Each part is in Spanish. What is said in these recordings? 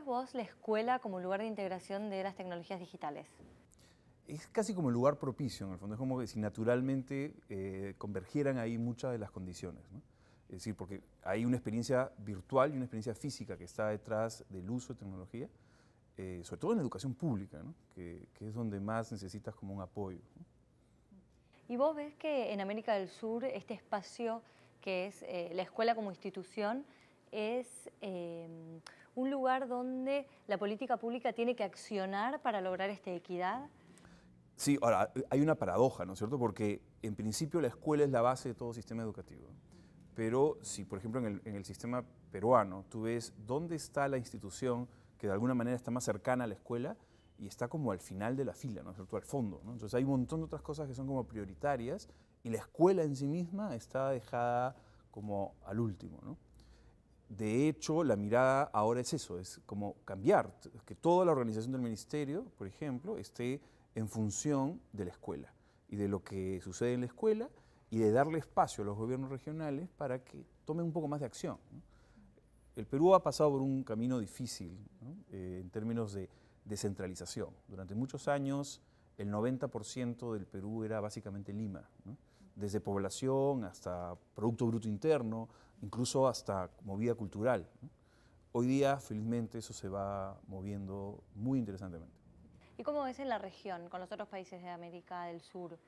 ves vos la escuela como lugar de integración de las tecnologías digitales? Es casi como el lugar propicio, en el fondo. Es como que si naturalmente convergieran ahí muchas de las condiciones, ¿no? Es decir, porque hay una experiencia virtual y una experiencia física que está detrás del uso de tecnología, sobre todo en la educación pública, ¿no? que es donde más necesitas como un apoyo, ¿no? ¿Y vos ves que en América del Sur este espacio que es la escuela como institución es un lugar donde la política pública tiene que accionar para lograr esta equidad? Sí, ahora, hay una paradoja, ¿no es cierto? Porque en principio la escuela es la base de todo sistema educativo. Pero si, por ejemplo, en el sistema peruano, tú ves dónde está la institución que de alguna manera está más cercana a la escuela y está como al final de la fila, ¿no es cierto? Al fondo, ¿no? Entonces hay un montón de otras cosas que son como prioritarias y la escuela en sí misma está dejada como al último, ¿no? De hecho, la mirada ahora es eso, es como cambiar, que toda la organización del ministerio, por ejemplo, esté en función de la escuela y de lo que sucede en la escuela y de darle espacio a los gobiernos regionales para que tomen un poco más de acción, ¿no? El Perú ha pasado por un camino difícil, ¿no? En términos de descentralización. Durante muchos años, el 90% del Perú era básicamente Lima, ¿no? Desde población hasta Producto Bruto Interno, incluso hasta movida cultural, ¿no? Hoy día, felizmente, eso se va moviendo muy interesantemente. ¿Y cómo ves en la región, con los otros países de América del Sur?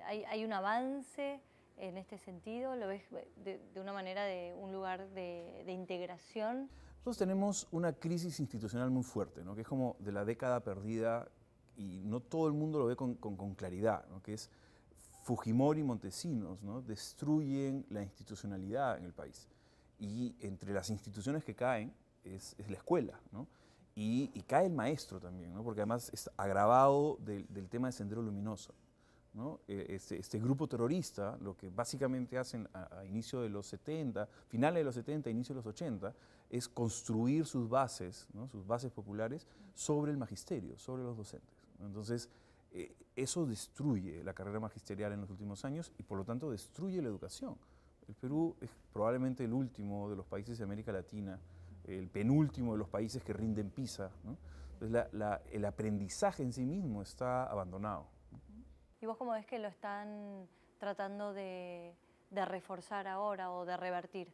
¿Hay un avance en este sentido? ¿Lo ves de una manera de un lugar de integración? Nosotros tenemos una crisis institucional muy fuerte, ¿no? Que es como de la década perdida y no todo el mundo lo ve con claridad, ¿no? Que es Fujimori y Montesinos, ¿no? Destruyen la institucionalidad en el país. Y entre las instituciones que caen es la escuela, ¿no? Y cae el maestro también, ¿no? Porque además es agravado del tema de Sendero Luminoso, ¿no? Este grupo terrorista, lo que básicamente hacen a inicio de los 70, finales de los 70, inicio de los 80, es construir sus bases, ¿no? Sus bases populares sobre el magisterio, sobre los docentes, ¿no? Entonces, eso destruye la carrera magisterial en los últimos años y por lo tanto destruye la educación. El Perú es probablemente el último de los países de América Latina, el penúltimo de los países que rinden PISA, ¿no? Entonces, el aprendizaje en sí mismo está abandonado. ¿Y vos cómo ves que lo están tratando de reforzar ahora o de revertir?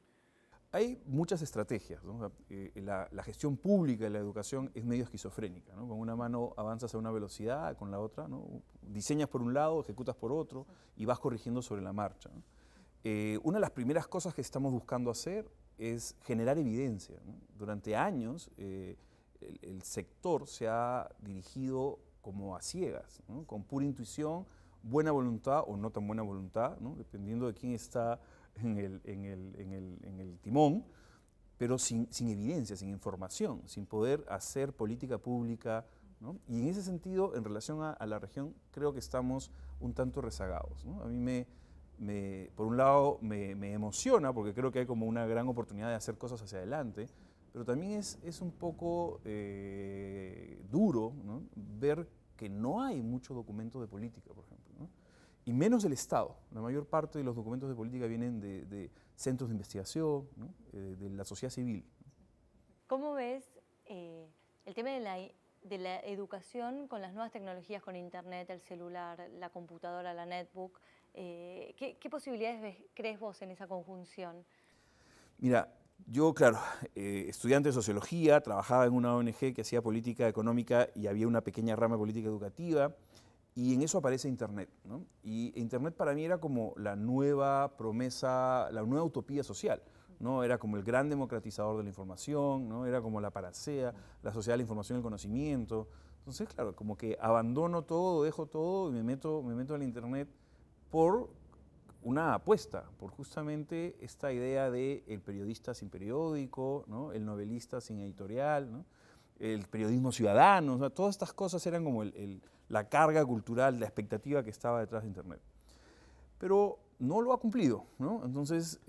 Hay muchas estrategias, ¿no? La gestión pública de la educación es medio esquizofrénica, ¿no? Con una mano avanzas a una velocidad, con la otra, ¿no? Diseñas por un lado, ejecutas por otro y vas corrigiendo sobre la marcha, ¿no? Una de las primeras cosas que estamos buscando hacer es generar evidencia, ¿no? Durante años el sector se ha dirigido como a ciegas, ¿no? Con pura intuición, buena voluntad o no tan buena voluntad, ¿no? Dependiendo de quién está en el timón, pero sin evidencia, sin información, sin poder hacer política pública, ¿no? Y en ese sentido, en relación a la región, creo que estamos un tanto rezagados, ¿no? A mí por un lado me emociona porque creo que hay como una gran oportunidad de hacer cosas hacia adelante, pero también es un poco duro, ¿no? Ver que no hay mucho documento de política, por ejemplo, ¿no? Y menos del Estado. La mayor parte de los documentos de política vienen de centros de investigación, ¿no? De la sociedad civil. ¿Cómo ves el tema de la educación con las nuevas tecnologías, con Internet, el celular, la computadora, la netbook? ¿Qué posibilidades crees vos en esa conjunción? Mira, yo, claro, estudiante de sociología, trabajaba en una ONG que hacía política económica y había una pequeña rama de política educativa. Y en eso aparece Internet, ¿no? Y Internet para mí era como la nueva promesa, la nueva utopía social, ¿no? Era como el gran democratizador de la información, ¿no? Era como la panacea, la sociedad de la información y el conocimiento. Entonces, claro, como que abandono todo, dejo todo y me meto al Internet por una apuesta, por justamente esta idea de el periodista sin periódico, ¿no? El novelista sin editorial, ¿no? El periodismo ciudadano, o sea, todas estas cosas eran como la carga cultural, la expectativa que estaba detrás de Internet. Pero no lo ha cumplido, ¿no? Entonces,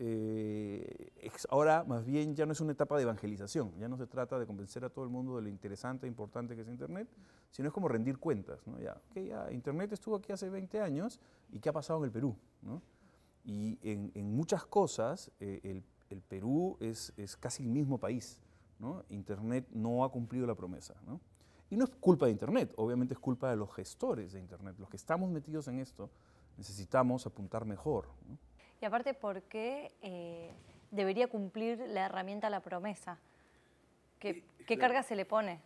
ahora más bien ya no es una etapa de evangelización, ya no se trata de convencer a todo el mundo de lo interesante e importante que es Internet, sino es como rendir cuentas, ¿no? Ya, okay, ya, Internet estuvo aquí hace 20 años y ¿qué ha pasado en el Perú, ¿no? Y en muchas cosas el Perú es casi el mismo país, ¿no? Internet no ha cumplido la promesa, ¿no? Y no es culpa de Internet, obviamente es culpa de los gestores de Internet. Los que estamos metidos en esto necesitamos apuntar mejor, ¿no? Y aparte, ¿por qué debería cumplir la herramienta la promesa? ¿Qué carga se le pone?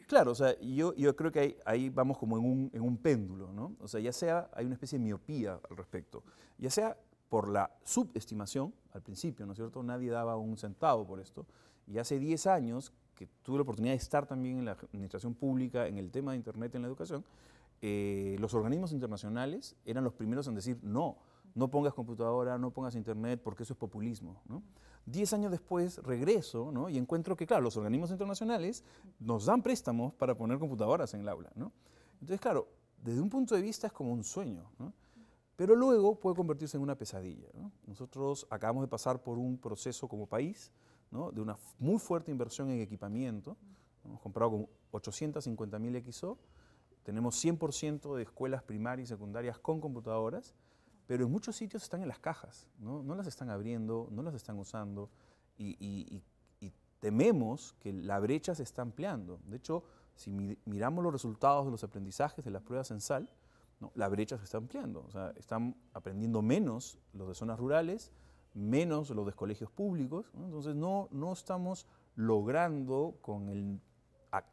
Claro, o sea, yo creo que ahí vamos como en un péndulo, ¿no? O sea, ya sea hay una especie de miopía al respecto, ya sea por la subestimación al principio, ¿no es cierto? Nadie daba un centavo por esto. Y hace 10 años que tuve la oportunidad de estar también en la administración pública, en el tema de Internet en la educación, los organismos internacionales eran los primeros en decir no, no pongas computadora, no pongas Internet, porque eso es populismo, ¿no? 10 años después regreso, ¿no? Y encuentro que, claro, los organismos internacionales nos dan préstamos para poner computadoras en el aula, ¿no? Entonces, claro, desde un punto de vista es como un sueño, ¿no? Pero luego puede convertirse en una pesadilla, ¿no? Nosotros acabamos de pasar por un proceso como país, ¿no? De una muy fuerte inversión en equipamiento. Hemos comprado como 850.000 XO, tenemos 100% de escuelas primarias y secundarias con computadoras, pero en muchos sitios están en las cajas, ¿no? No las están abriendo, no las están usando y tememos que la brecha se está ampliando. De hecho, si miramos los resultados de los aprendizajes de las pruebas censal, ¿no? La brecha se está ampliando, o sea, están aprendiendo menos los de zonas rurales, menos los de colegios públicos, ¿no? Entonces no estamos logrando con el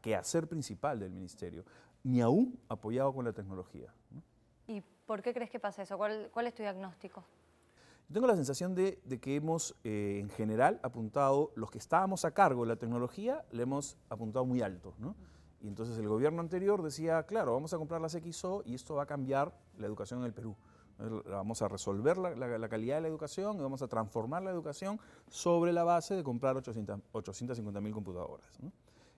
quehacer principal del ministerio, ni aún apoyado con la tecnología, ¿no? ¿Y por qué crees que pasa eso? ¿Cuál es tu diagnóstico? Tengo la sensación de que hemos, en general, apuntado, los que estábamos a cargo de la tecnología, le hemos apuntado muy alto, ¿no? Y entonces el gobierno anterior decía, claro, vamos a comprar las XO y esto va a cambiar la educación en el Perú. Vamos a resolver la calidad de la educación y vamos a transformar la educación sobre la base de comprar 850.000 computadoras, ¿no?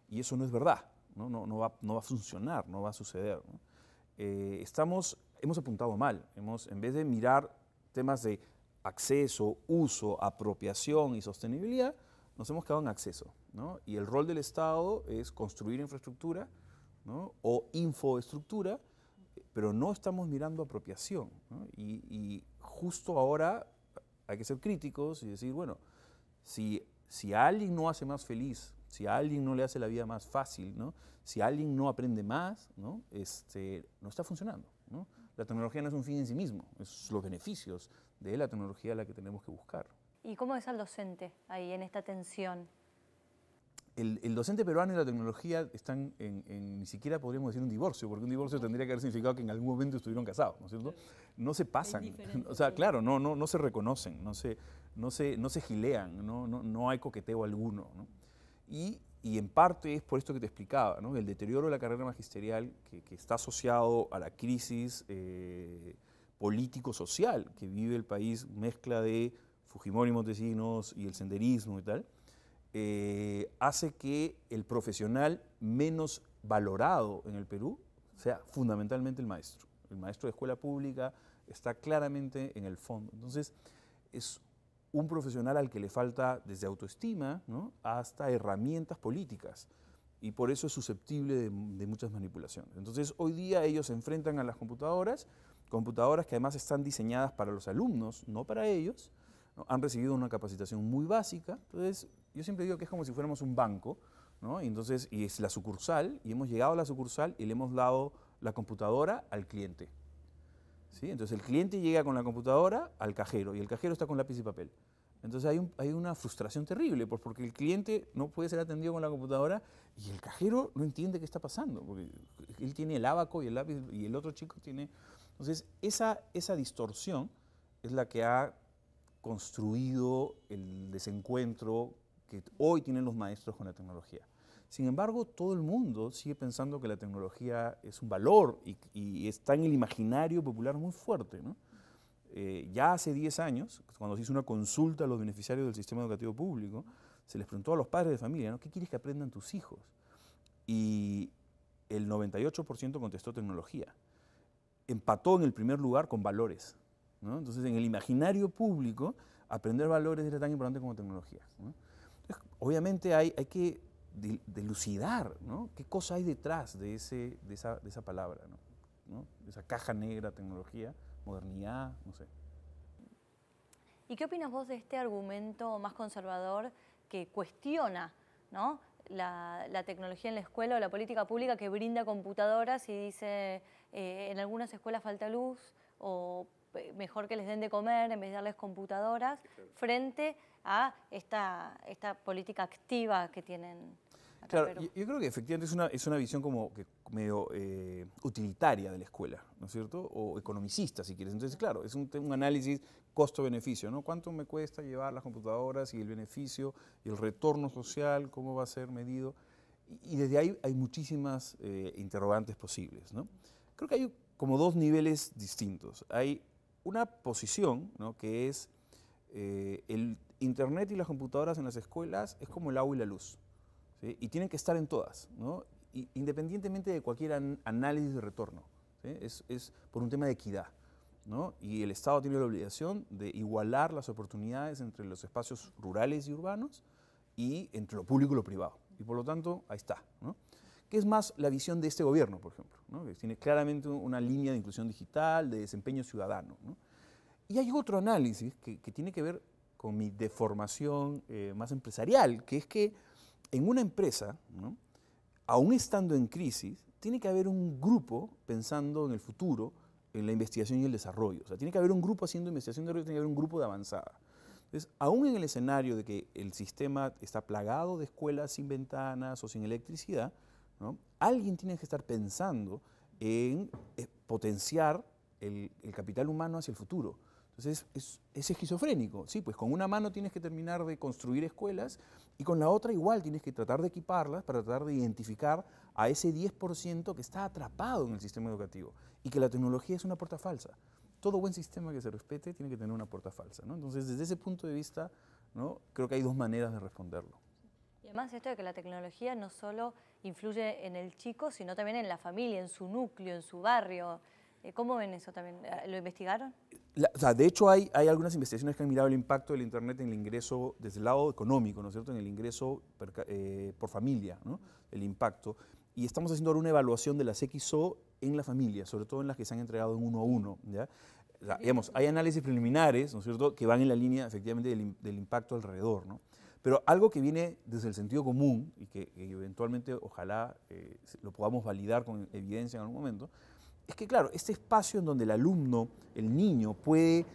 Y eso no es verdad, ¿no? No va a funcionar, no va a suceder, ¿no? Hemos apuntado mal, en vez de mirar temas de acceso, uso, apropiación y sostenibilidad, nos hemos quedado en acceso, ¿no? Y el rol del Estado es construir infraestructura, ¿no? O infoestructura, pero no estamos mirando apropiación, ¿no? Y justo ahora hay que ser críticos y decir, bueno, si a alguien no hace más feliz, si a alguien no le hace la vida más fácil, ¿no? Si a alguien no aprende más, ¿no? No está funcionando, ¿no? La tecnología no es un fin en sí mismo, es los beneficios de la tecnología la que tenemos que buscar. ¿Y cómo es al docente ahí en esta tensión? El docente peruano y la tecnología están ni siquiera podríamos decir un divorcio, porque un divorcio tendría que haber significado que en algún momento estuvieron casados, ¿no es cierto? No se pasan, o sea, claro, no se reconocen, no se gilean, no hay coqueteo alguno, ¿no? Y en parte es por esto que te explicaba, ¿no? El deterioro de la carrera magisterial que está asociado a la crisis político-social que vive el país, mezcla de Fujimori y Montesinos y el senderismo y tal, hace que el profesional menos valorado en el Perú sea fundamentalmente el maestro. El maestro de escuela pública está claramente en el fondo. Entonces, es un profesional al que le falta desde autoestima, ¿no? Hasta herramientas políticas, y por eso es susceptible de muchas manipulaciones. Entonces, hoy día ellos se enfrentan a las computadoras que además están diseñadas para los alumnos, no para ellos, ¿no? Han recibido una capacitación muy básica. Entonces, yo siempre digo que es como si fuéramos un banco, ¿no? Y entonces, y es la sucursal, y hemos llegado a la sucursal y le hemos dado la computadora al cliente, ¿sí? Entonces el cliente llega con la computadora al cajero y el cajero está con lápiz y papel. Entonces hay una frustración terrible porque el cliente no puede ser atendido con la computadora y el cajero no entiende qué está pasando, porque él tiene el abaco y el lápiz y el otro chico tiene... Entonces esa distorsión es la que ha construido el desencuentro que hoy tienen los maestros con la tecnología. Sin embargo, todo el mundo sigue pensando que la tecnología es un valor y está en el imaginario popular muy fuerte, ¿no? Ya hace 10 años, cuando se hizo una consulta a los beneficiarios del sistema educativo público, se les preguntó a los padres de familia, ¿no? ¿Qué quieres que aprendan tus hijos? Y el 98% contestó tecnología. Empató en el primer lugar con valores, ¿no? Entonces, en el imaginario público, aprender valores era tan importante como tecnología, ¿no? Entonces, obviamente hay que dilucidar, ¿no? ¿Qué cosa hay detrás de esa palabra, ¿no? De esa caja negra, tecnología, modernidad, no sé. ¿Y qué opinas vos de este argumento más conservador que cuestiona, ¿no? la tecnología en la escuela o la política pública que brinda computadoras y dice en algunas escuelas falta luz o mejor que les den de comer en vez de darles computadoras, frente a esta política activa que tienen acá Claro, en Perú. yo creo que efectivamente es una visión como que medio utilitaria de la escuela, ¿no es cierto? O economicista, si quieres. Entonces, claro, es un análisis costo-beneficio, ¿no? ¿Cuánto me cuesta llevar las computadoras y el beneficio y el retorno social, cómo va a ser medido? Y desde ahí hay muchísimas interrogantes posibles, ¿no? Creo que hay como dos niveles distintos. Hay una posición, ¿no?, que es el Internet y las computadoras en las escuelas es como el agua y la luz, ¿sí? Y tienen que estar en todas, ¿no? Independientemente de cualquier análisis de retorno, ¿sí? Es por un tema de equidad, ¿no? Y el Estado tiene la obligación de igualar las oportunidades entre los espacios rurales y urbanos y entre lo público y lo privado. Y por lo tanto, ahí está, ¿no? Que es más la visión de este gobierno, por ejemplo, ¿no? Que tiene claramente una línea de inclusión digital, de desempeño ciudadano, ¿no? Y hay otro análisis que tiene que ver con mi deformación más empresarial, que es que en una empresa, ¿no?, aún estando en crisis, tiene que haber un grupo pensando en el futuro, en la investigación y el desarrollo. O sea, tiene que haber un grupo haciendo investigación y desarrollo, tiene que haber un grupo de avanzada. Entonces, aún en el escenario de que el sistema está plagado de escuelas sin ventanas o sin electricidad, ¿no?, alguien tiene que estar pensando en potenciar el capital humano hacia el futuro. Entonces es esquizofrénico. Sí, pues con una mano tienes que terminar de construir escuelas y con la otra igual tienes que tratar de equiparlas para tratar de identificar a ese 10% que está atrapado en el sistema educativo y que la tecnología es una puerta falsa. Todo buen sistema que se respete tiene que tener una puerta falsa, ¿no? Entonces, desde ese punto de vista, ¿no?, creo que hay dos maneras de responderlo. Y además esto de que la tecnología no solo influye en el chico, sino también en la familia, en su núcleo, en su barrio. ¿Cómo ven eso también? ¿Lo investigaron? O sea, de hecho, hay algunas investigaciones que han mirado el impacto del Internet en el ingreso desde el lado económico, ¿no es cierto?, en el ingreso por familia, ¿no?, el impacto. Y estamos haciendo ahora una evaluación de las XO en la familia, sobre todo en las que se han entregado en 1 a 1, ¿ya? O sea, digamos, hay análisis preliminares, ¿no es cierto?, que van en la línea, efectivamente, del impacto alrededor, ¿no? Pero algo que viene desde el sentido común y que eventualmente, ojalá, lo podamos validar con evidencia en algún momento, es que, claro, este espacio en donde el alumno, el niño, puede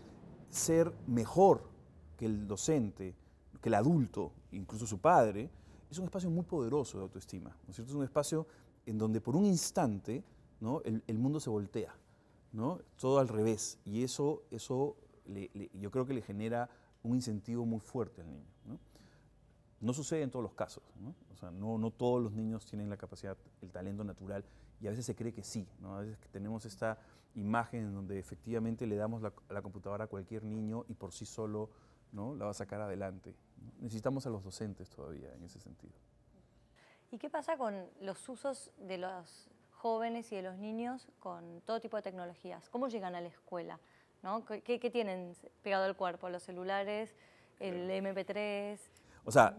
ser mejor que el docente, que el adulto, incluso su padre, es un espacio muy poderoso de autoestima, ¿no es cierto? Es un espacio en donde por un instante, ¿no?, el mundo se voltea, ¿no?, todo al revés, y eso yo creo que le genera un incentivo muy fuerte al niño, ¿no? No sucede en todos los casos, ¿no? O sea, no todos los niños tienen la capacidad, el talento natural, y a veces se cree que sí, ¿no? A veces tenemos esta imagen en donde efectivamente le damos la computadora a cualquier niño y por sí solo, ¿no?, la va a sacar adelante, ¿no? Necesitamos a los docentes todavía en ese sentido. ¿Y qué pasa con los usos de los jóvenes y de los niños con todo tipo de tecnologías? ¿Cómo llegan a la escuela? ¿No? ¿Qué tienen pegado al cuerpo? ¿Los celulares, el MP3? O sea,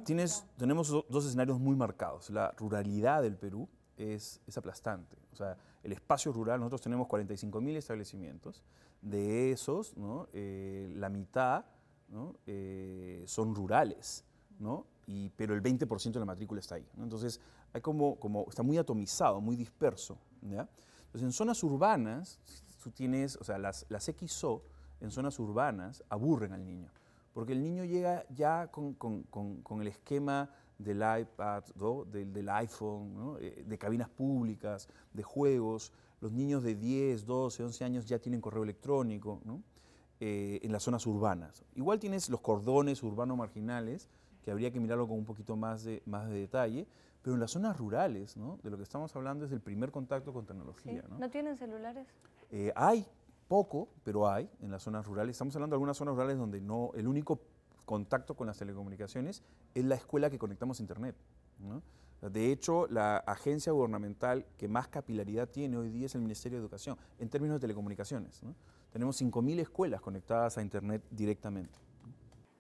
tenemos dos escenarios muy marcados. La ruralidad del Perú es aplastante. O sea, el espacio rural, nosotros tenemos 45.000 establecimientos. De esos, ¿no?, la mitad, ¿no?, son rurales, ¿no? Pero el 20% de la matrícula está ahí, ¿no? Entonces, hay está muy atomizado, muy disperso, ¿ya? Entonces, en zonas urbanas, tú tienes, o sea, las XO en zonas urbanas aburren al niño, porque el niño llega ya con el esquema del iPad, ¿no?, del iPhone, ¿no?, de cabinas públicas, de juegos. Los niños de 10, 12, 11 años ya tienen correo electrónico, ¿no?, en las zonas urbanas. Igual tienes los cordones urbanos-marginales, que habría que mirarlo con un poquito más de detalle, pero en las zonas rurales, ¿no?, de lo que estamos hablando es del primer contacto con tecnología, ¿Sí? ¿no? ¿No tienen celulares? Hay poco, pero hay en las zonas rurales. Estamos hablando de algunas zonas rurales donde el único contacto con las telecomunicaciones es la escuela que conectamos a Internet, ¿no? De hecho, la agencia gubernamental que más capilaridad tiene hoy día es el Ministerio de Educación, en términos de telecomunicaciones, ¿no? Tenemos 5.000 escuelas conectadas a Internet directamente.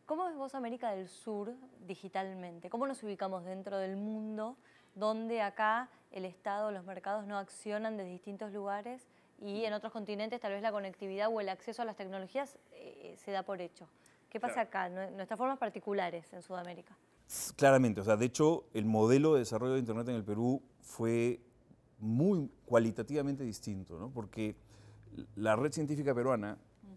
¿Cómo ves vos América del Sur digitalmente? ¿Cómo nos ubicamos dentro del mundo donde acá el Estado, los mercados no accionan desde distintos lugares y en otros continentes tal vez la conectividad o el acceso a las tecnologías se da por hecho? ¿Qué pasa acá, nuestras formas particulares en Sudamérica? Claramente, o sea, de hecho, el modelo de desarrollo de Internet en el Perú fue muy cualitativamente distinto, ¿no? Porque la red científica peruana,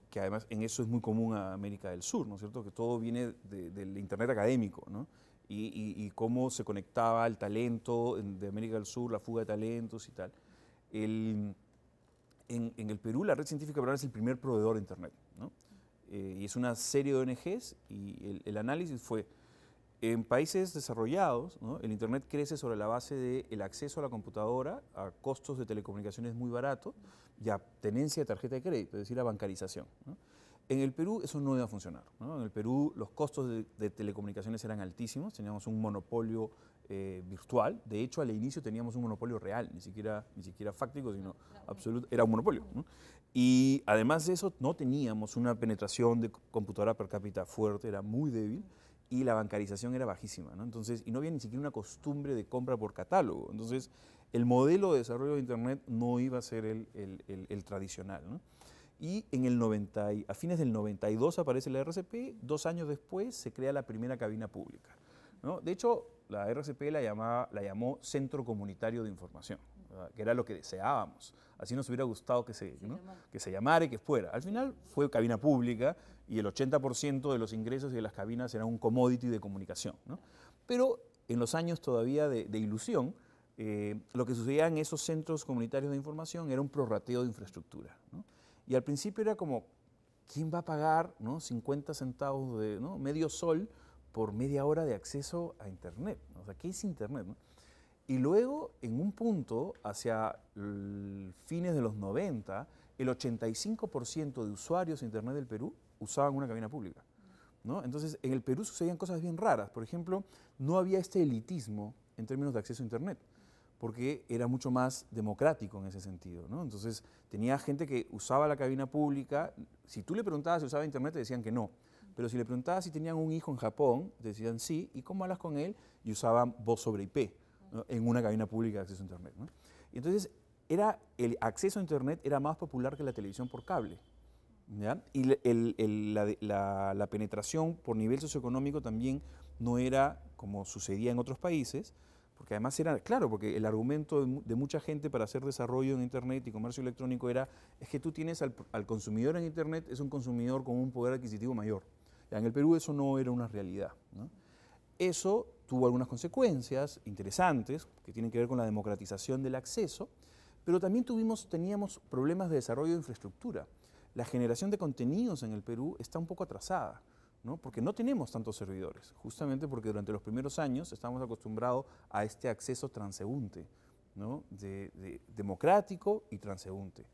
que además en eso es muy común a América del Sur, ¿no es cierto? Que todo viene del Internet académico, ¿no? Y cómo se conectaba el talento de América del Sur, la fuga de talentos y tal. En el Perú, la red científica peruana es el primer proveedor de Internet, ¿no? Y es una serie de ONGs y el análisis fue, en países desarrollados, ¿no? El Internet crece sobre la base del acceso a la computadora a costos de telecomunicaciones muy baratos y a tenencia de tarjeta de crédito, es decir, a bancarización, ¿no? En el Perú eso no iba a funcionar, ¿no? En el Perú los costos de telecomunicaciones eran altísimos, teníamos un monopolio virtual. De hecho, al inicio teníamos un monopolio real, ni siquiera fáctico, sino absoluto, era un monopolio, ¿no? Y además de eso, no teníamos una penetración de computadora per cápita fuerte, era muy débil, y la bancarización era bajísima, ¿no? Entonces, y no había ni siquiera una costumbre de compra por catálogo. Entonces, el modelo de desarrollo de Internet no iba a ser el tradicional, ¿no? Y a fines del 92 aparece la RCP, 2 años después se crea la primera cabina pública, ¿no? De hecho, la RCP la llamó Centro Comunitario de Información, ¿verdad? Que era lo que deseábamos. Así nos hubiera gustado que se llamara y que fuera. Al final fue cabina pública y el 80% de los ingresos de las cabinas era un commodity de comunicación, ¿no? Pero en los años todavía de ilusión, lo que sucedía en esos centros comunitarios de información era un prorrateo de infraestructura, ¿no? Y al principio era como, ¿quién va a pagar, ¿no? 50 centavos ¿no? medio sol por media hora de acceso a Internet? O sea, ¿qué es Internet, no? Y luego, en un punto, hacia fines de los 90, el 85% de usuarios de Internet del Perú usaban una cabina pública, ¿no? Entonces, en el Perú sucedían cosas bien raras. Por ejemplo, no había este elitismo en términos de acceso a Internet, porque era mucho más democrático en ese sentido, ¿no? Entonces, tenía gente que usaba la cabina pública. Si tú le preguntabas si usaba Internet, te decían que no. Pero si le preguntabas si tenían un hijo en Japón, te decían sí. ¿Y cómo hablas con él? Y usaban voz sobre IP, ¿no? En una cabina pública de acceso a Internet, ¿no? Y entonces, el acceso a Internet era más popular que la televisión por cable, ¿ya? Y la penetración por nivel socioeconómico también no era como sucedía en otros países, porque además era, claro, porque el argumento de mucha gente para hacer desarrollo en Internet y comercio electrónico es que tú tienes al consumidor en Internet, es un consumidor con un poder adquisitivo mayor. Ya, en el Perú eso no era una realidad, ¿no? Eso tuvo algunas consecuencias interesantes que tienen que ver con la democratización del acceso, pero también teníamos problemas de desarrollo de infraestructura. La generación de contenidos en el Perú está un poco atrasada, ¿no? Porque no tenemos tantos servidores, justamente porque durante los primeros años estamos acostumbrados a este acceso transeúnte, ¿no? Democrático y transeúnte.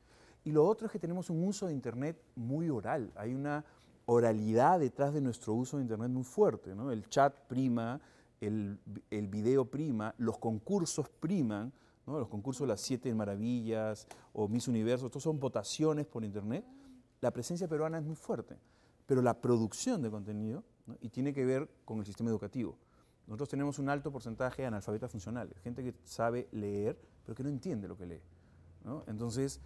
Y lo otro es que tenemos un uso de Internet muy oral, hay una oralidad detrás de nuestro uso de Internet muy fuerte, ¿no? El chat prima, el video prima, los concursos priman, ¿no? Los concursos de las 7 maravillas o Miss Universo, estos son votaciones por Internet. La presencia peruana es muy fuerte, pero la producción de contenido, ¿no? Y tiene que ver con el sistema educativo. Nosotros tenemos un alto porcentaje de analfabetas funcionales, gente que sabe leer, pero que no entiende lo que lee, ¿no? Entonces,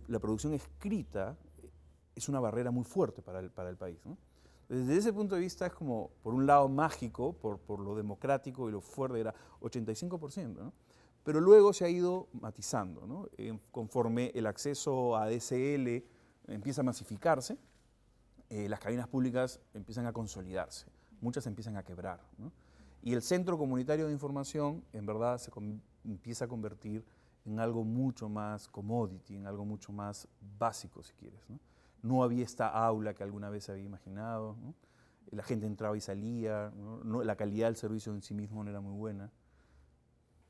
la producción escrita es una barrera muy fuerte para el país, ¿no? Desde ese punto de vista es como, por un lado, mágico, por lo democrático y lo fuerte, era 85%, ¿no? Pero luego se ha ido matizando, ¿no? Conforme el acceso a DSL empieza a masificarse, las cabinas públicas empiezan a consolidarse, muchas empiezan a quebrar, ¿no? Y el centro comunitario de información, en verdad, empieza a convertir en algo mucho más commodity, en algo mucho más básico, si quieres, ¿no? No había esta aula que alguna vez se había imaginado, ¿no? La gente entraba y salía, ¿no? La calidad del servicio en sí mismo no era muy buena.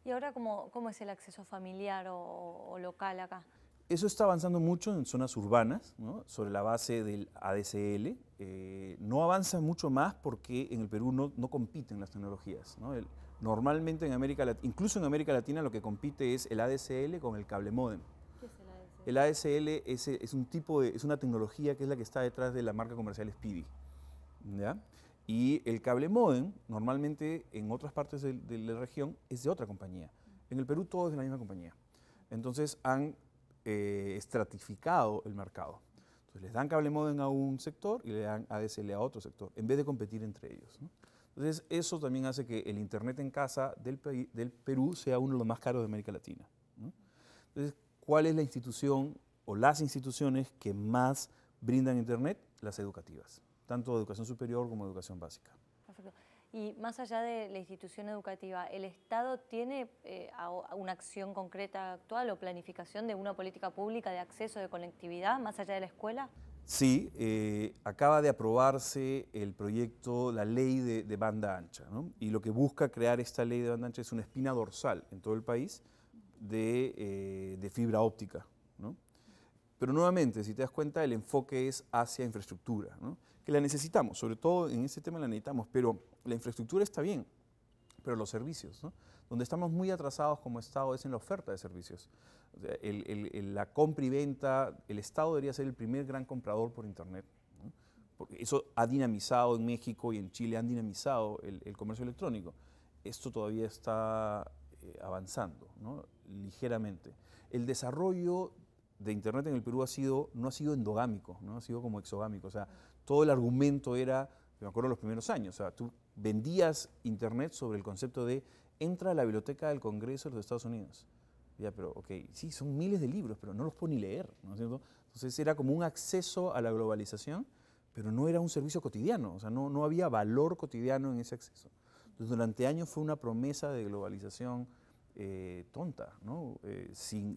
¿Y ahora cómo es el acceso familiar o local acá? Eso está avanzando mucho en zonas urbanas, ¿no? Sobre la base del ADSL. No avanza mucho más porque en el Perú no compiten las tecnologías, ¿no? Normalmente en América Latina, incluso en América Latina, lo que compite es el ADSL con el cable módem. ¿Qué es el ADSL? El ADSL es una tecnología que es la que está detrás de la marca comercial Speedy, ¿ya? Y el cable módem, normalmente en otras partes de la región, es de otra compañía. En el Perú todo es de la misma compañía. Entonces han estratificado el mercado. Entonces les dan cable módem a un sector y le dan ADSL a otro sector, en vez de competir entre ellos, ¿no? Entonces, eso también hace que el Internet en casa del Perú sea uno de los más caros de América Latina, ¿no? Entonces, ¿cuál es la institución o las instituciones que más brindan Internet? Las educativas, tanto educación superior como educación básica. Perfecto. Y más allá de la institución educativa, ¿el Estado tiene una acción concreta actual o planificación de una política pública de acceso de conectividad más allá de la escuela? Sí, acaba de aprobarse el proyecto, la ley de banda ancha, ¿no? Y lo que busca crear esta ley de banda ancha es una espina dorsal en todo el país de fibra óptica, ¿no? Pero nuevamente, si te das cuenta, el enfoque es hacia infraestructura, ¿no? Que la necesitamos, sobre todo en este tema la necesitamos, pero la infraestructura está bien, pero los servicios, ¿no? Donde estamos muy atrasados como Estado es en la oferta de servicios. O sea, la compra y venta, el Estado debería ser el primer gran comprador por Internet, ¿no? Porque eso ha dinamizado en México y en Chile, han dinamizado el comercio electrónico. Esto todavía está avanzando, ¿no? Ligeramente. El desarrollo de Internet en el Perú no ha sido endogámico, ¿no? Ha sido como exogámico. O sea, todo el argumento era, me acuerdo de los primeros años, o sea, tú vendías Internet sobre el concepto de entra a la biblioteca del Congreso de los Estados Unidos. Ya, pero, ok, sí, son miles de libros, pero no los puedo ni leer, ¿no es cierto? Entonces era como un acceso a la globalización, pero no era un servicio cotidiano, o sea, no había valor cotidiano en ese acceso. Entonces, durante años fue una promesa de globalización tonta, ¿no? Sin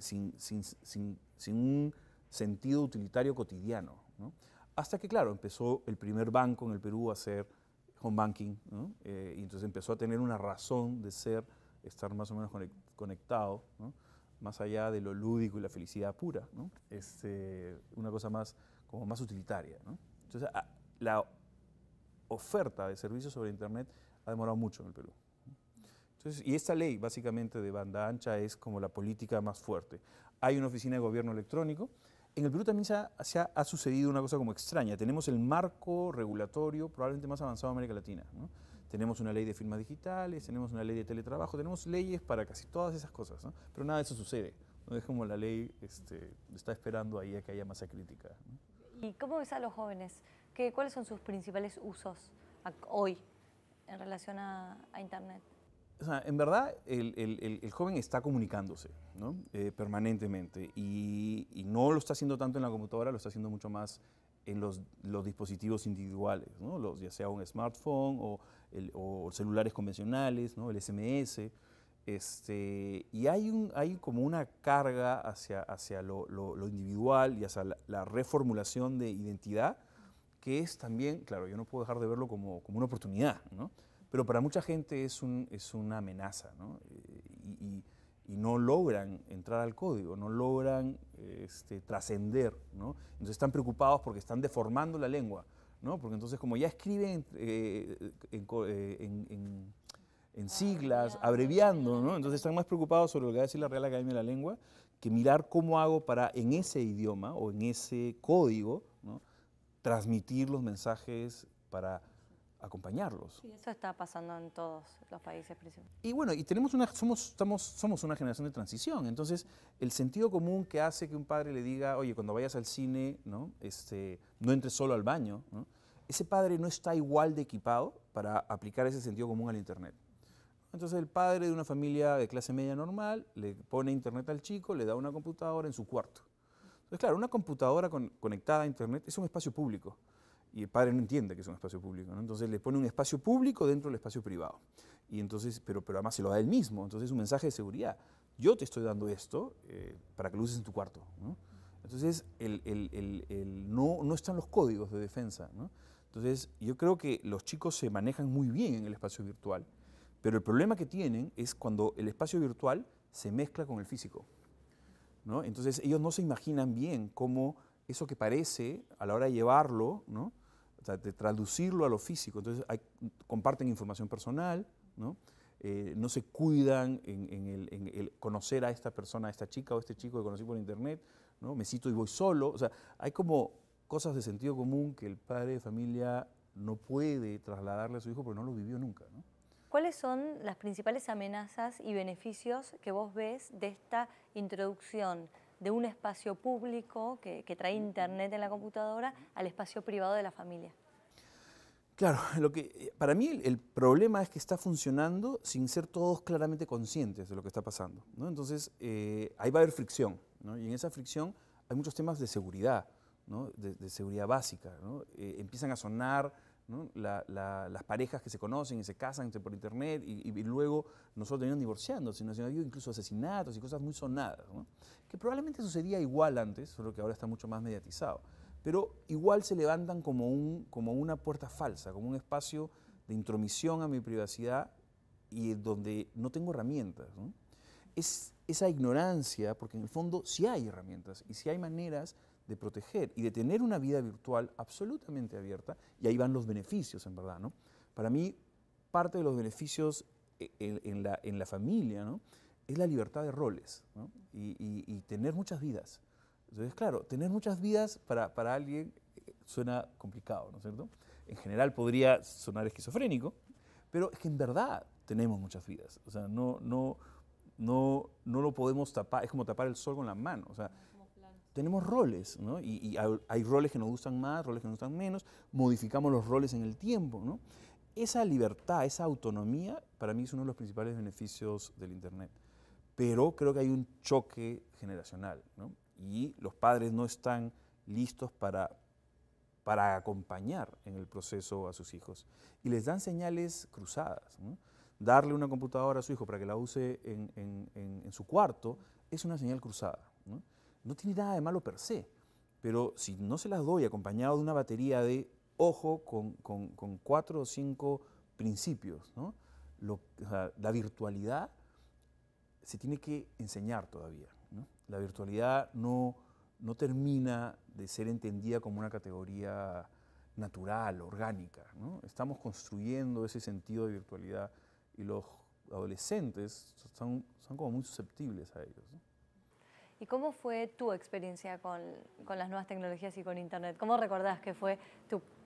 un sentido utilitario cotidiano, ¿no? Hasta que, claro, empezó el primer banco en el Perú a hacer home banking, ¿no? Y entonces empezó a tener una razón de ser, estar más o menos conectado, ¿no? Más allá de lo lúdico y la felicidad pura, ¿no? Una cosa más, como más utilitaria, ¿no? Entonces, la oferta de servicios sobre Internet ha demorado mucho en el Perú. Entonces, y esta ley, básicamente, de banda ancha es como la política más fuerte. Hay una oficina de gobierno electrónico. En el Perú también ha sucedido una cosa como extraña. Tenemos el marco regulatorio probablemente más avanzado de América Latina, ¿no? Tenemos una ley de firmas digitales, tenemos una ley de teletrabajo, tenemos leyes para casi todas esas cosas, ¿no? Pero nada de eso sucede, ¿no? Es como la ley está esperando ahí a que haya masa crítica, ¿no? ¿Y cómo ves a los jóvenes? ¿Cuáles son sus principales usos hoy en relación a Internet? O sea, en verdad, el joven está comunicándose, ¿no? Permanentemente y no lo está haciendo tanto en la computadora, lo está haciendo mucho más en los dispositivos individuales, ¿no? Ya sea un smartphone o celulares convencionales, ¿no? El SMS. Y hay como una carga hacia lo individual y hacia la reformulación de identidad, que es también, claro, yo no puedo dejar de verlo como una oportunidad, ¿no? Pero para mucha gente es una amenaza, ¿no? Y no logran entrar al código, no logran trascender, ¿no? Entonces están preocupados porque están deformando la lengua, ¿no? Porque entonces como ya escriben en siglas, abreviando, ¿no? Entonces están más preocupados sobre lo que va a decir la Real Academia de la Lengua que mirar cómo hago para en ese idioma o en ese código, ¿no? Transmitir los mensajes para acompañarlos. Sí, eso está pasando en todos los países. Y bueno, y somos una generación de transición, entonces el sentido común que hace que un padre le diga, oye, cuando vayas al cine, ¿no? No entres solo al baño, ¿no? Ese padre no está igual de equipado para aplicar ese sentido común al Internet. Entonces el padre de una familia de clase media normal le pone Internet al chico, le da una computadora en su cuarto. Entonces, claro, una computadora conectada a Internet es un espacio público. Y el padre no entiende que es un espacio público, ¿no? Entonces le pone un espacio público dentro del espacio privado. Y entonces, pero además se lo da él mismo. Entonces es un mensaje de seguridad. Yo te estoy dando esto para que lo uses en tu cuarto, ¿no? Entonces no están los códigos de defensa, ¿no? Entonces yo creo que los chicos se manejan muy bien en el espacio virtual, pero el problema que tienen es cuando el espacio virtual se mezcla con el físico, ¿no? Entonces ellos no se imaginan bien cómo eso que parece a la hora de llevarlo, ¿no? O sea, de traducirlo a lo físico. Entonces comparten información personal, ¿no? No se cuidan en el conocer a esta persona, a esta chica o a este chico que conocí por internet, ¿no? Me cito y voy solo. O sea, hay como cosas de sentido común que el padre de familia no puede trasladarle a su hijo porque no lo vivió nunca, ¿no? ¿Cuáles son las principales amenazas y beneficios que vos ves de esta introducción de un espacio público que trae Internet en la computadora al espacio privado de la familia? Claro, para mí el problema es que está funcionando sin ser todos claramente conscientes de lo que está pasando, ¿no? Entonces, ahí va a haber fricción, ¿no? Y en esa fricción hay muchos temas de seguridad, ¿no? De seguridad básica, ¿no? Empiezan a sonar, ¿no? Las parejas que se conocen y se casan por internet y luego no solo terminan divorciándose, sino ha habido incluso asesinatos y cosas muy sonadas, ¿no? Que probablemente sucedía igual antes, solo que ahora está mucho más mediatizado. Pero igual se levantan como una puerta falsa, como un espacio de intromisión a mi privacidad y donde no tengo herramientas, ¿no? Es esa ignorancia, porque en el fondo sí hay herramientas y sí hay maneras de proteger y de tener una vida virtual absolutamente abierta, y ahí van los beneficios, en verdad, ¿no? Para mí, parte de los beneficios en la familia, ¿no? Es la libertad de roles, ¿no? Y tener muchas vidas. Entonces, claro, tener muchas vidas para alguien suena complicado, ¿no es cierto? En general podría sonar esquizofrénico, pero es que en verdad tenemos muchas vidas. O sea, no lo podemos tapar, es como tapar el sol con la mano. O sea, tenemos roles, ¿no? Y hay roles que nos gustan más, roles que nos gustan menos, modificamos los roles en el tiempo, ¿no? Esa libertad, esa autonomía, para mí es uno de los principales beneficios del Internet. Pero creo que hay un choque generacional, ¿no? Y los padres no están listos para acompañar en el proceso a sus hijos. Y les dan señales cruzadas, ¿no? Darle una computadora a su hijo para que la use en su cuarto es una señal cruzada, ¿no? No tiene nada de malo per se, pero si no se las doy acompañado de una batería de, ojo, con 4 o 5 principios, ¿no? O sea, la virtualidad se tiene que enseñar todavía, ¿no? La virtualidad no termina de ser entendida como una categoría natural, orgánica, ¿no? Estamos construyendo ese sentido de virtualidad y los adolescentes son como muy susceptibles a ellos, ¿no? ¿Y cómo fue tu experiencia con las nuevas tecnologías y con Internet? ¿Cómo recordás que fue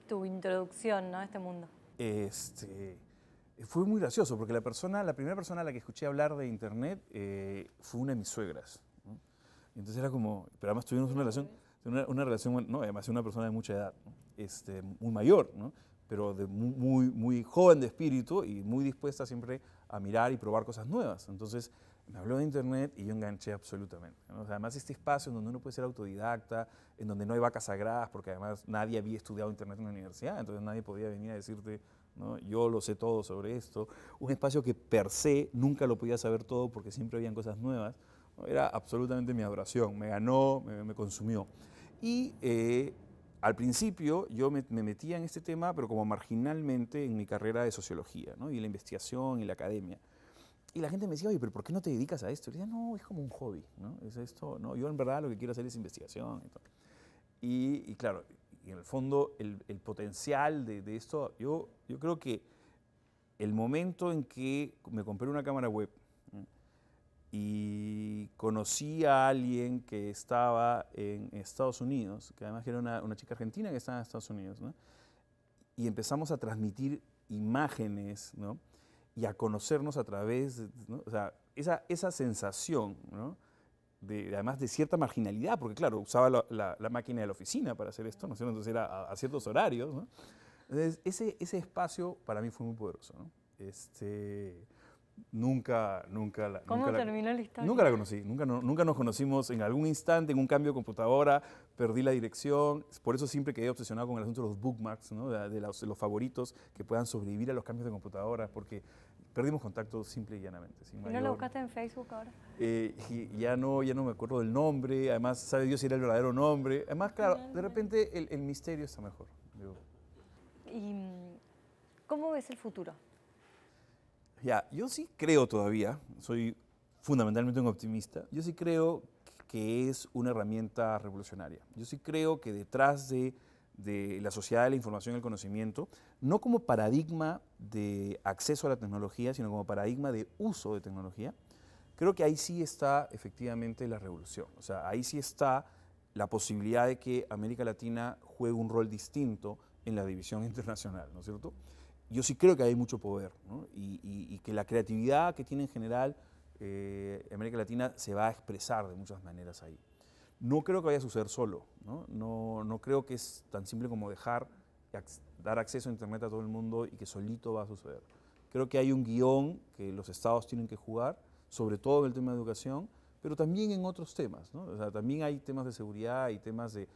tu introducción, ¿no?, a este mundo? Fue muy gracioso porque la primera persona a la que escuché hablar de Internet fue una de mis suegras, ¿no? Y entonces era como, pero además tuvimos una relación, no, además una persona de mucha edad, ¿no? Muy mayor, ¿no? Pero muy joven de espíritu y muy dispuesta siempre a mirar y probar cosas nuevas. Entonces me habló de Internet y yo enganché absolutamente, ¿no? O sea, además este espacio en donde uno puede ser autodidacta, en donde no hay vacas sagradas, porque además nadie había estudiado Internet en la universidad, entonces nadie podía venir a decirte, ¿no?, yo lo sé todo sobre esto. Un espacio que per se nunca lo podía saber todo porque siempre habían cosas nuevas, ¿no? Era absolutamente mi adoración, me ganó, me consumió. Y al principio yo me metía en este tema, pero como marginalmente en mi carrera de sociología, ¿no?, y la investigación y la academia. Y la gente me decía, oye, pero ¿por qué no te dedicas a esto? Y yo decía, no, es como un hobby, ¿no? Es esto, no, yo en verdad lo que quiero hacer es investigación. Y claro, y en el fondo el potencial de esto, yo creo que el momento en que me compré una cámara web, ¿no?, y conocí a alguien que estaba en Estados Unidos, que además era una chica argentina que estaba en Estados Unidos, ¿no?, y empezamos a transmitir imágenes, ¿no?, y a conocernos a través, ¿no?, o sea, esa sensación, ¿no?, además de cierta marginalidad, porque claro, usaba la máquina de la oficina para hacer esto, ¿no?, entonces era a ciertos horarios, ¿no? Entonces ese espacio para mí fue muy poderoso, ¿no? ¿Cómo terminó la historia? Nunca la conocí, nunca nos conocimos en algún instante, en un cambio de computadora, perdí la dirección, por eso siempre quedé obsesionado con el asunto de los bookmarks, ¿no?, de los favoritos que puedan sobrevivir a los cambios de computadora, porque perdimos contacto simple y llanamente. ¿Y no lo buscaste en Facebook ahora? Y ya no me acuerdo del nombre, además sabe Dios si era el verdadero nombre, además claro, de repente el misterio está mejor. ¿Y cómo ves el futuro? Ya, yo sí creo todavía, soy fundamentalmente un optimista, yo sí creo que es una herramienta revolucionaria. Yo sí creo que detrás de la sociedad de la información y el conocimiento, no como paradigma de acceso a la tecnología, sino como paradigma de uso de tecnología, creo que ahí sí está efectivamente la revolución. O sea, ahí sí está la posibilidad de que América Latina juegue un rol distinto en la división internacional, ¿no es cierto? Yo sí creo que hay mucho poder, ¿no? Y que la creatividad que tiene en general América Latina se va a expresar de muchas maneras ahí. No creo que vaya a suceder solo, ¿no? No creo que es tan simple como dejar dar acceso a Internet a todo el mundo y que solito va a suceder. Creo que hay un guión que los estados tienen que jugar, sobre todo en el tema de educación, pero también en otros temas, ¿no? O sea, también hay temas de seguridad y temas de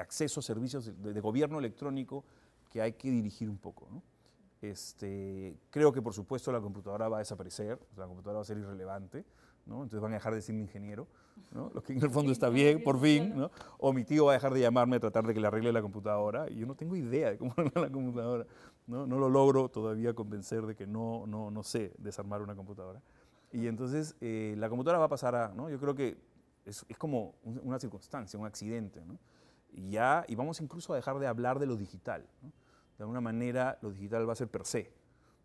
acceso a servicios de gobierno electrónico que hay que dirigir un poco, ¿no? Creo que por supuesto la computadora va a desaparecer, la computadora va a ser irrelevante, ¿no? Entonces van a dejar de decirme ingeniero, ¿no? Lo que en el fondo está bien, por fin, ¿no? O mi tío va a dejar de llamarme a tratar de que le arregle la computadora, y yo no tengo idea de cómo arreglar la computadora, ¿no? No lo logro todavía convencer de que no sé desarmar una computadora. Y entonces la computadora va a pasar a, ¿no? Yo creo que es como una circunstancia, un accidente, ¿no? Y vamos incluso a dejar de hablar de lo digital, ¿no? De alguna manera lo digital va a ser per se,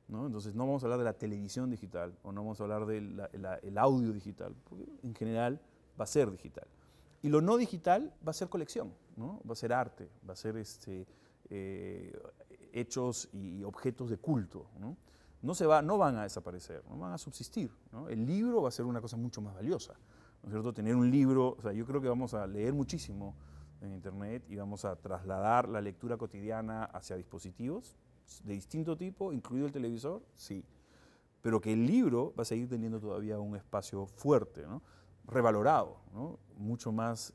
¿no? Entonces no vamos a hablar de la televisión digital o no vamos a hablar del audio digital, porque en general va a ser digital. Y lo no digital va a ser colección, ¿no? Va a ser arte, va a ser hechos y objetos de culto, ¿no? No van a desaparecer, no van a subsistir, ¿no? El libro va a ser una cosa mucho más valiosa, ¿no es cierto? Tener un libro, o sea, yo creo que vamos a leer muchísimo en Internet y vamos a trasladar la lectura cotidiana hacia dispositivos de distinto tipo, incluido el televisor, sí. Pero que el libro va a seguir teniendo todavía un espacio fuerte, ¿no? Revalorado, ¿no? Mucho más,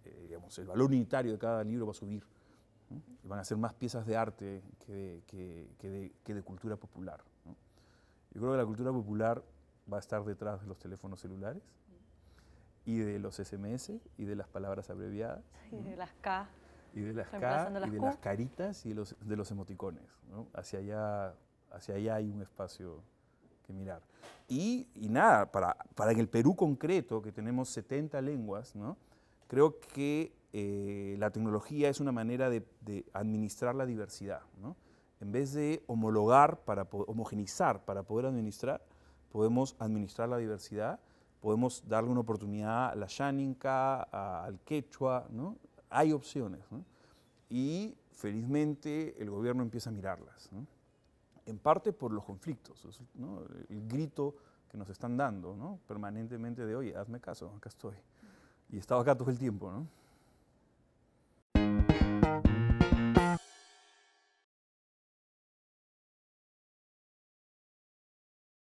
digamos, el valor unitario de cada libro va a subir, ¿no? Y van a ser más piezas de arte que de cultura popular, ¿no? Yo creo que la cultura popular va a estar detrás de los teléfonos celulares y de los SMS y de las palabras abreviadas, Y ¿no? de las K. Y de las K, Reemplazando las y de Q. las caritas y de los emoticones, ¿no? Hacia allá hay un espacio que mirar. Y nada, para en el Perú concreto, que tenemos 70 lenguas, ¿no? Creo que la tecnología es una manera de administrar la diversidad, ¿no? En vez de homogenizar para poder administrar, podemos administrar la diversidad, podemos darle una oportunidad a la xáninca, al quechua, ¿no? Hay opciones, ¿no? Y felizmente el gobierno empieza a mirarlas, ¿no? En parte por los conflictos, ¿no? El grito que nos están dando, ¿no? Permanentemente de, oye, hazme caso, acá estoy. Y he estado acá todo el tiempo, ¿no?